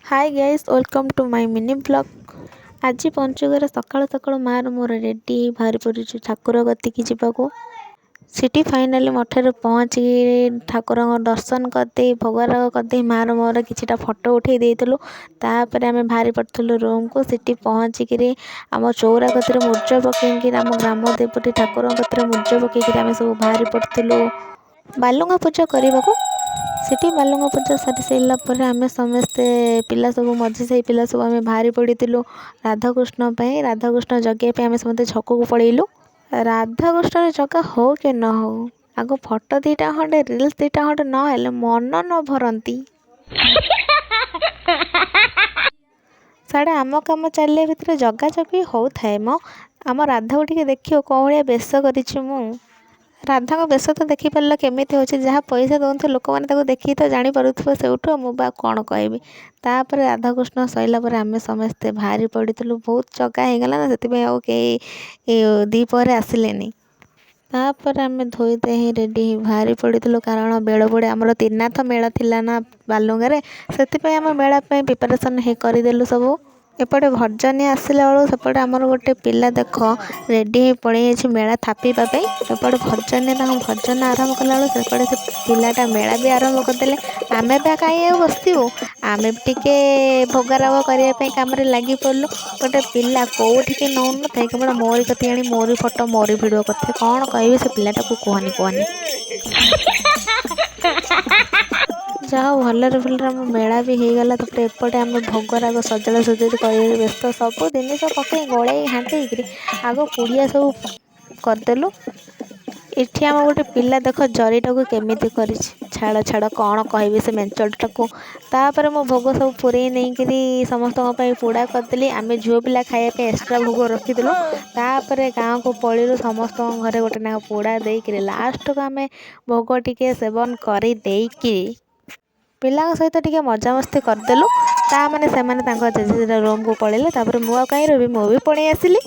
Hi guys welcome to my mini blog. आज पंचुगर सकाल सकाल मार मोर रेडी बाहरी पड़ू ठाकुर गतिकी जावाक सिटी फाइनाली मठे पहुँच ठाकुर दर्शन करदे भोगराग करदे मार मोर किछिटा फोटो उठे देलु। तापर आम बाहरी पड़ू रूम को सिटी पहुँचिक आम चौरा कतिर मुर्ज पकईकि आम ग्राम देवती ठाकुर कतिर मुर्ज पकईकि आम सब बाहरी पड़ू बालुंगा पूजा करने को। सिटी बालुंगा पूजा सारी सारा पर आम समस्ते पिला सब मझी साई पिला सब आम बाहरी पड़ू राधाकृष्ण राधाकृष्ण जगह आम समस्त छक को पलैलु। राधाकृष्ण जगह हो कि न हो आग फोटो दीटा खंडे रिल्स दीटा खंडे ना मन न भरती साढ़े आम कम चलिए भितर जगा जगी हो थाए मो आम राधा को टे देखियो कौन भाया बेश कर राधा को बेश तो देखिपार केमी हो जहाँ पैसा दौन लोक मैंने देखी तो जापर से मुझे कौन कहबी। तापर राधाकृष्ण सरला पर आम समस्ते बाहरी पड़ू बहुत जगह हो गला ना से दीपर आसिले तापर आम धोईदे ही रेडी बाहरी पड़ू कारण बेड़ बड़े आमर त्रिनाथ मेला थिला ना बालुंगारे से आम मेला प्रिपारेसन करदेलु सब। एपटे भजनी आसला बेलू सेपटे आमर गोटे पिला देख रेडी पड़े मेला थापीवाई एपटे भजनी भजन आरंभ कला बेलू सेपटे से पिलाटा मेला भी आरंभ करदे। आम बा कहीं बसू आम टे भोगराग करने कम लगी पड़ू गोटे पिला कौटिक नौ न केवल मोरी कती आनी मोरी फोटो मोरी भिडियो करते कौन कह से पिलाटा को कहनी कहनी जहाँ भलरे भलरे आम मेला भी हो गला। तापर एपटे आम भोगराग सजड़ा सजड़ी कर व्यस्त सब जिन पकई गले हाँटी आग पुड़िया सब करदेलु। इठी आम गोटे पिला देख जरीटा को केमी कर छाड़ छाड़ कौन कह से मेंचलटा को। तापर मो भोग सब पूरे नहीं समस्त पोड़ा करदेली आम झील पिला खायापे एक्सट्रा भोग रखीदलु। तापर गाँव को पलू समस्त घरे गोटे ना पोड़ा देकर लास्ट को आम भोग टिके सेवन करदेकी पिला सहित टिके मजामस्ती करदेलु। ता माने से जेजे रूम को पलैले तापर मुझे कहीं रही मुझे पड़े आसिली।